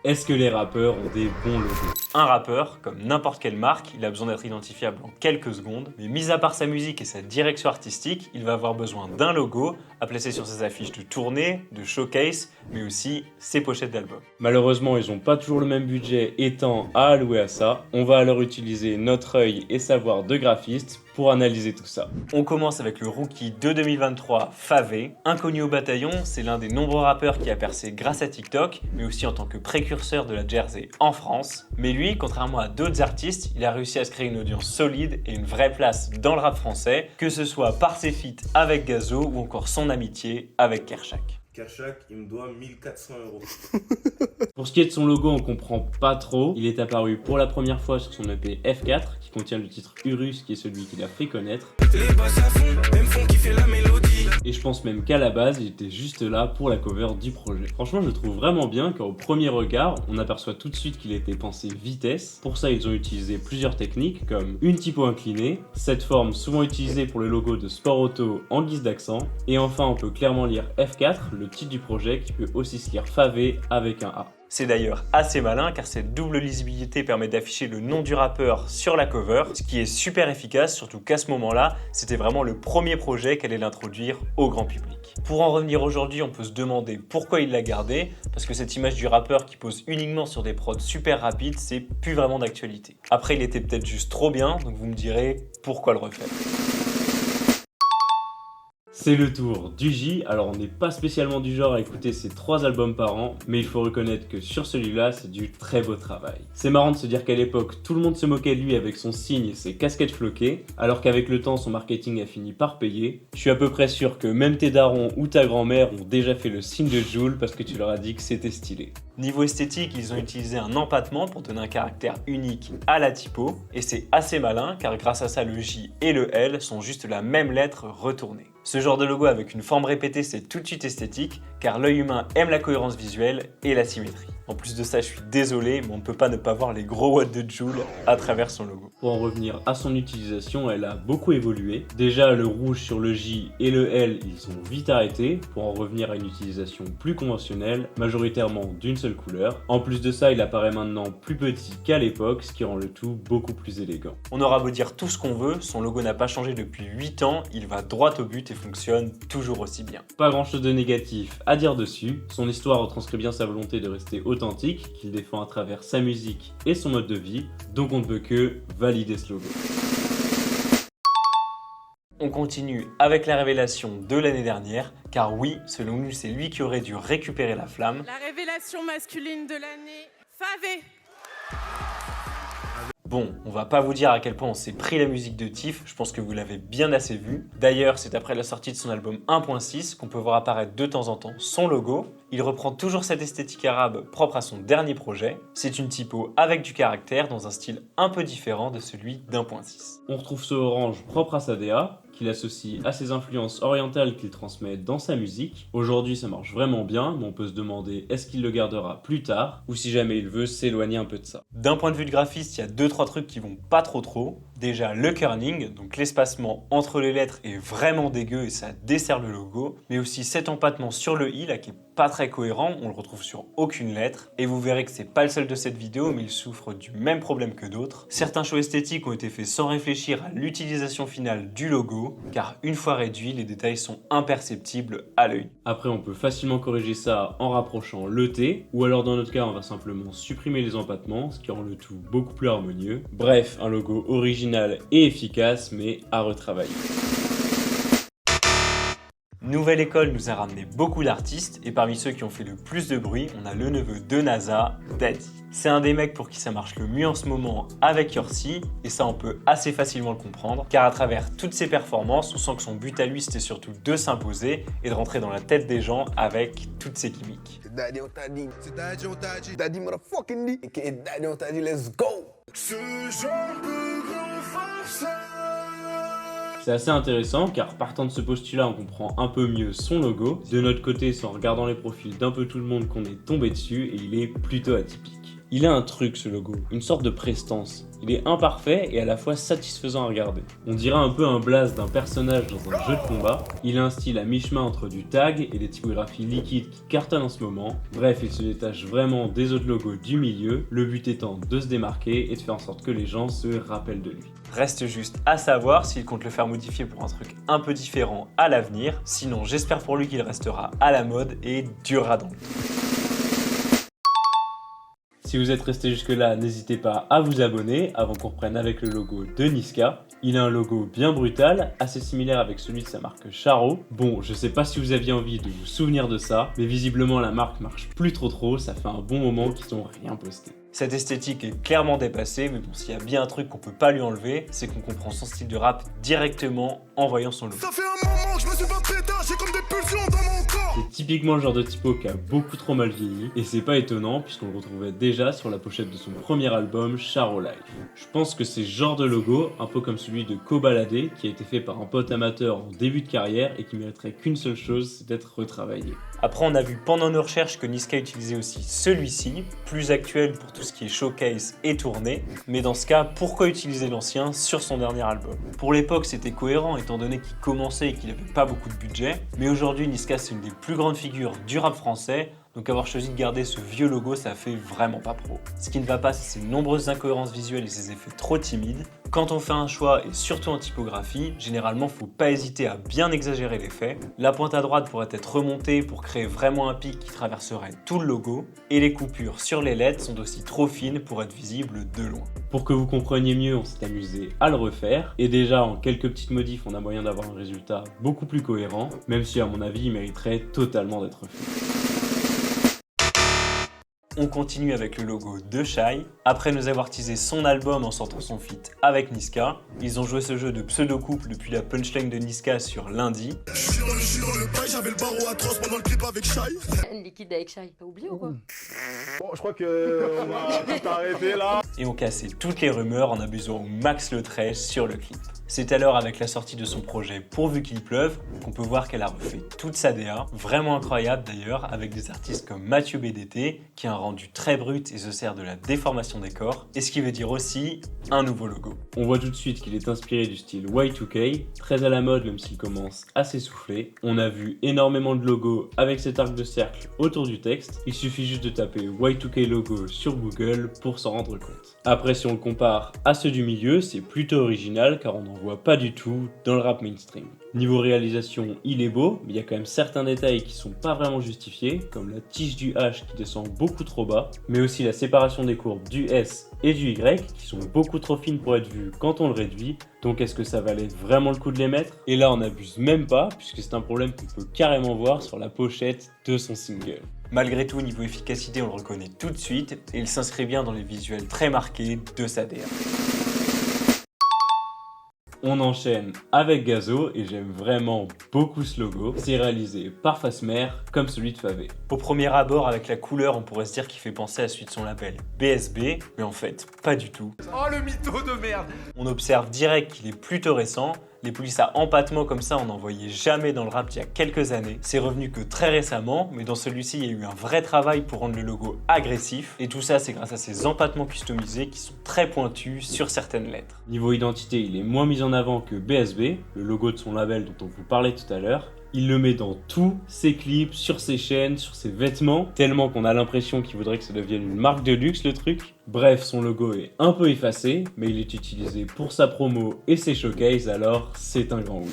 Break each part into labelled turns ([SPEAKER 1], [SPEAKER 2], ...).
[SPEAKER 1] Est-ce que les rappeurs ont des bons logos? Un rappeur, comme n'importe quelle marque, il a besoin d'être identifiable en quelques secondes, mais mis à part sa musique et sa direction artistique, il va avoir besoin d'un logo à placer sur ses affiches de tournée, de showcase, mais aussi ses pochettes d'albums. Malheureusement, ils n'ont pas toujours le même budget et temps à allouer à ça. On va alors utiliser notre œil et savoir de graphiste pour analyser tout ça. On commence avec le rookie de 2023, Favé. Inconnu au bataillon, c'est l'un des nombreux rappeurs qui a percé grâce à TikTok, mais aussi en tant que précurseur de la Jersey en France. Mais lui, contrairement à d'autres artistes, il a réussi à se créer une audience solide et une vraie place dans le rap français, que ce soit par ses feats avec Gazo ou encore son amitié avec Kershak.
[SPEAKER 2] Kershak, il me doit 1400 euros.
[SPEAKER 1] Pour ce qui est de son logo, on comprend pas trop. Il est apparu pour la première fois sur son EP F4, qui contient le titre Urus, qui est celui qui l'a fait connaître.
[SPEAKER 3] Les basses à fond, même fond qui fait la mélodie.
[SPEAKER 1] Et je pense même qu'à la base, il était juste là pour la cover du projet. Franchement, je le trouve vraiment bien car au premier regard, on aperçoit tout de suite qu'il a été pensé vitesse. Pour ça, ils ont utilisé plusieurs techniques comme une typo inclinée, cette forme souvent utilisée pour le logo de Sport Auto en guise d'accent. Et enfin, on peut clairement lire F4, le titre du projet qui peut aussi se lire Favé avec un A. C'est d'ailleurs assez malin car cette double lisibilité permet d'afficher le nom du rappeur sur la cover, ce qui est super efficace, surtout qu'à ce moment-là, c'était vraiment le premier projet qu'elle allait l'introduire au grand public. Pour en revenir aujourd'hui, on peut se demander pourquoi il l'a gardé, parce que cette image du rappeur qui pose uniquement sur des prods super rapides, c'est plus vraiment d'actualité. Après, il était peut-être juste trop bien, donc vous me direz pourquoi le refaire. C'est le tour du J, alors on n'est pas spécialement du genre à écouter ces 3 albums par an, mais il faut reconnaître que sur celui-là, c'est du très beau travail. C'est marrant de se dire qu'à l'époque, tout le monde se moquait de lui avec son signe et ses casquettes floquées, alors qu'avec le temps, son marketing a fini par payer. Je suis à peu près sûr que même tes darons ou ta grand-mère ont déjà fait le signe de Jul parce que tu leur as dit que c'était stylé. Niveau esthétique, ils ont utilisé un empattement pour donner un caractère unique à la typo, et c'est assez malin car grâce à ça, le J et le L sont juste la même lettre retournée. Ce genre de logo avec une forme répétée, c'est tout de suite esthétique, car l'œil humain aime la cohérence visuelle et la symétrie. En plus de ça, je suis désolé, mais on ne peut pas ne pas voir les gros watts de Jul à travers son logo. Pour en revenir à son utilisation, elle a beaucoup évolué. Déjà, le rouge sur le J et le L, ils sont vite arrêtés pour en revenir à une utilisation plus conventionnelle, majoritairement d'une seule couleur. En plus de ça, il apparaît maintenant plus petit qu'à l'époque, ce qui rend le tout beaucoup plus élégant. On aura beau dire tout ce qu'on veut, son logo n'a pas changé depuis 8 ans, il va droit au but et fonctionne toujours aussi bien. Pas grand chose de négatif à dire dessus, son histoire retranscrit bien sa volonté de rester authentique, qu'il défend à travers sa musique et son mode de vie, donc on ne peut que valider ce logo. On continue avec la révélation de l'année dernière, car oui, selon nous, c'est lui qui aurait dû récupérer la flamme.
[SPEAKER 4] La révélation masculine de l'année, Favé.
[SPEAKER 1] Bon, on va pas vous dire à quel point on s'est pris la musique de Tiff, je pense que vous l'avez bien assez vu. D'ailleurs, c'est après la sortie de son album 1.6 qu'on peut voir apparaître de temps en temps son logo. Il reprend toujours cette esthétique arabe propre à son dernier projet. C'est une typo avec du caractère dans un style un peu différent de celui d'1.6. On retrouve ce orange propre à sa DA, qu'il associe à ses influences orientales qu'il transmet dans sa musique. Aujourd'hui, ça marche vraiment bien, mais on peut se demander est-ce qu'il le gardera plus tard, ou si jamais il veut s'éloigner un peu de ça. D'un point de vue de graphiste, il y a 2-3 trucs qui vont pas trop. Déjà, le kerning, donc l'espacement entre les lettres est vraiment dégueu et ça dessert le logo, mais aussi cet empattement sur le i là qui est pas très cohérent, on le retrouve sur aucune lettre, et vous verrez que c'est pas le seul de cette vidéo, mais il souffre du même problème que d'autres. Certains choix esthétiques ont été faits sans réfléchir à l'utilisation finale du logo, car une fois réduits, les détails sont imperceptibles à l'œil. Après, on peut facilement corriger ça en rapprochant le T, ou alors dans notre cas, on va simplement supprimer les empattements, ce qui rend le tout beaucoup plus harmonieux. Bref, un logo original et efficace, mais à retravailler. Nouvelle École nous a ramené beaucoup d'artistes et parmi ceux qui ont fait le plus de bruit, on a le neveu de NASA, Daddy. C'est un des mecs pour qui ça marche le mieux en ce moment avec Yorsi et ça on peut assez facilement le comprendre car à travers toutes ses performances, on sent que son but à lui c'était surtout de s'imposer et de rentrer dans la tête des gens avec toutes ses gimmicks.
[SPEAKER 3] C'est Daddy, on t'a dit. C'est Daddy, on t'a dit. Daddy, motherfucking dit. Et Daddy, on t'a dit, let's go. Ce genre de grand farceur.
[SPEAKER 1] C'est assez intéressant car partant de ce postulat on comprend un peu mieux son logo. De notre côté c'est en regardant les profils d'un peu tout le monde qu'on est tombé dessus et il est plutôt atypique. Il a un truc ce logo, une sorte de prestance. Il est imparfait et à la fois satisfaisant à regarder. On dirait un peu un blaze d'un personnage dans un jeu de combat. Il a un style à mi-chemin entre du tag et des typographies liquides qui cartonnent en ce moment. Bref, il se détache vraiment des autres logos du milieu, le but étant de se démarquer et de faire en sorte que les gens se rappellent de lui.
[SPEAKER 5] Reste juste à savoir s'il compte le faire modifier pour un truc un peu différent à l'avenir. Sinon, j'espère pour lui qu'il restera à la mode et durera dans le temps.
[SPEAKER 1] Si vous êtes resté jusque là, n'hésitez pas à vous abonner avant qu'on reprenne avec le logo de Niska. Il a un logo bien brutal, assez similaire avec celui de sa marque Charo. Bon, je sais pas si vous aviez envie de vous souvenir de ça, mais visiblement la marque marche plus trop, ça fait un bon moment qu'ils n'ont rien posté.
[SPEAKER 5] Cette esthétique est clairement dépassée, mais bon, s'il y a bien un truc qu'on peut pas lui enlever, c'est qu'on comprend son style de rap directement en voyant son logo.
[SPEAKER 3] Ça fait un moment que je me suis pas pétard, j'ai comme des pulsions dans mon corps.
[SPEAKER 1] C'est typiquement le genre de typo qui a beaucoup trop mal vieilli, et c'est pas étonnant puisqu'on le retrouvait déjà sur la pochette de son premier album, Charo Life. Je pense que c'est ce genre de logo, un peu comme celui de Kobalade, qui a été fait par un pote amateur en début de carrière et qui mériterait qu'une seule chose, c'est d'être retravaillé.
[SPEAKER 5] Après, on a vu pendant nos recherches que Niska utilisait aussi celui-ci, plus actuel pour tout ce qui est showcase et tournée. Mais dans ce cas, pourquoi utiliser l'ancien sur son dernier album? Pour l'époque, c'était cohérent étant donné qu'il commençait et qu'il n'avait pas beaucoup de budget. Mais aujourd'hui, Niska, c'est une des plus grandes figures du rap français. Donc avoir choisi de garder ce vieux logo, ça fait vraiment pas pro. Ce qui ne va pas, c'est ses nombreuses incohérences visuelles et ses effets trop timides. Quand on fait un choix, et surtout en typographie, généralement faut pas hésiter à bien exagérer l'effet. La pointe à droite pourrait être remontée pour créer vraiment un pic qui traverserait tout le logo. Et les coupures sur les lettres sont aussi trop fines pour être visibles de loin.
[SPEAKER 1] Pour que vous compreniez mieux, on s'est amusé à le refaire. Et déjà, en quelques petites modifs, on a moyen d'avoir un résultat beaucoup plus cohérent. Même si à mon avis, il mériterait totalement d'être fait.
[SPEAKER 5] On continue avec le logo de Shai. Après nous avoir teasé son album en sortant son feat avec Niska, ils ont joué ce jeu de pseudo-couple depuis la punchline de Niska sur lundi.
[SPEAKER 3] Je suis dans le bail, j'avais le barreau atroce pendant le clip avec Shai.
[SPEAKER 6] Liquide avec Shai, t'as oublié ou quoi?
[SPEAKER 7] Bon, je crois qu'on va tout arrêter là.
[SPEAKER 5] Et ont cassé toutes les rumeurs en abusant au max le trait sur le clip. C'est alors avec la sortie de son projet Pourvu qu'il pleuve qu'on peut voir qu'elle a refait toute sa DA, vraiment incroyable d'ailleurs, avec des artistes comme Mathieu BDT qui a un rendu très brut et se sert de la déformation des corps, et ce qui veut dire aussi un nouveau logo.
[SPEAKER 1] On voit tout de suite qu'il est inspiré du style Y2K, très à la mode même s'il commence à s'essouffler. On a vu énormément de logos avec cet arc de cercle autour du texte, il suffit juste de taper Y2K logo sur Google pour s'en rendre compte. Après si on le compare à ceux du milieu, c'est plutôt original car on en voit pas du tout dans le rap mainstream. Niveau réalisation, il est beau, mais il y a quand même certains détails qui sont pas vraiment justifiés, comme la tige du H qui descend beaucoup trop bas, mais aussi la séparation des courbes du S et du Y qui sont beaucoup trop fines pour être vues quand on le réduit, donc est-ce que ça valait vraiment le coup de les mettre? Et là on n'abuse même pas, puisque c'est un problème qu'on peut carrément voir sur la pochette de son single.
[SPEAKER 5] Malgré tout, niveau efficacité, on le reconnaît tout de suite, et il s'inscrit bien dans les visuels très marqués de sa DA.
[SPEAKER 1] On enchaîne avec Gazo et j'aime vraiment beaucoup ce logo. C'est réalisé par Fasmer comme celui de Favé.
[SPEAKER 5] Au premier abord, avec la couleur, on pourrait se dire qu'il fait penser à celui de son label BSB, mais en fait, pas du tout.
[SPEAKER 3] Oh le mytho de merde.
[SPEAKER 5] On observe direct qu'il est plutôt récent. Les polices à empattement comme ça, on n'en voyait jamais dans le rap il y a quelques années. C'est revenu que très récemment, mais dans celui-ci, il y a eu un vrai travail pour rendre le logo agressif. Et tout ça, c'est grâce à ces empattements customisés qui sont très pointus sur certaines lettres.
[SPEAKER 1] Niveau identité, il est moins mis en avant que BSB, le logo de son label dont on vous parlait tout à l'heure. Il le met dans tous ses clips, sur ses chaînes, sur ses vêtements, tellement qu'on a l'impression qu'il voudrait que ça devienne une marque de luxe le truc. Bref, son logo est un peu effacé, mais il est utilisé pour sa promo et ses showcases, alors c'est un grand oui.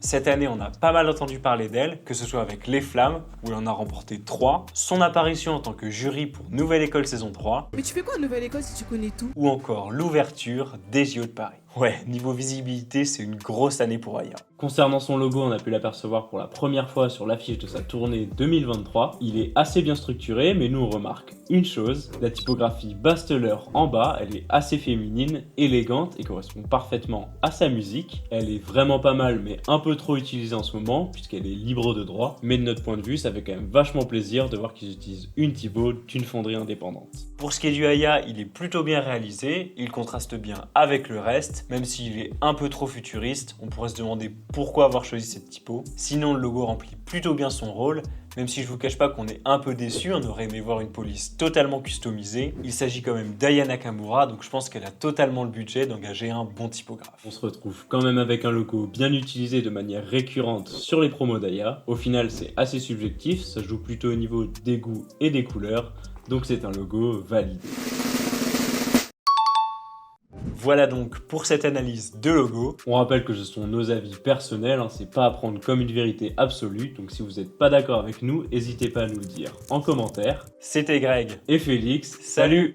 [SPEAKER 5] Cette année, on a pas mal entendu parler d'elle, que ce soit avec Les Flammes, où elle en a remporté 3, son apparition en tant que jury pour Nouvelle École saison 3,
[SPEAKER 4] Mais tu fais quoi à Nouvelle École si tu connais tout?
[SPEAKER 5] ou encore l'ouverture des JO de Paris. Ouais, niveau visibilité, c'est une grosse année pour Aya.
[SPEAKER 1] Concernant son logo, on a pu l'apercevoir pour la première fois sur l'affiche de sa tournée 2023. Il est assez bien structuré, mais nous on remarque une chose, la typographie Bastler en bas, elle est assez féminine, élégante et correspond parfaitement à sa musique. Elle est vraiment pas mal, mais un peu trop utilisée en ce moment, puisqu'elle est libre de droit. Mais de notre point de vue, ça fait quand même vachement plaisir de voir qu'ils utilisent une typo d'une fonderie indépendante.
[SPEAKER 5] Pour ce qui est du Aya, il est plutôt bien réalisé, il contraste bien avec le reste, même s'il est un peu trop futuriste, on pourrait se demander pourquoi avoir choisi cette typo. Sinon, le logo remplit plutôt bien son rôle, Même si je vous cache pas qu'on est un peu déçu, on aurait aimé voir une police totalement customisée. Il s'agit quand même d'Aya Nakamura, donc je pense qu'elle a totalement le budget d'engager un bon typographe.
[SPEAKER 1] On se retrouve quand même avec un logo bien utilisé de manière récurrente sur les promos d'Aya. Au final, c'est assez subjectif, ça joue plutôt au niveau des goûts et des couleurs, donc c'est un logo valide.
[SPEAKER 5] Voilà donc pour cette analyse de logo.
[SPEAKER 1] On rappelle que ce sont nos avis personnels, c'est pas à prendre comme une vérité absolue, donc si vous n'êtes pas d'accord avec nous, n'hésitez pas à nous le dire en commentaire.
[SPEAKER 5] C'était Greg
[SPEAKER 1] Et Félix,
[SPEAKER 5] Salut.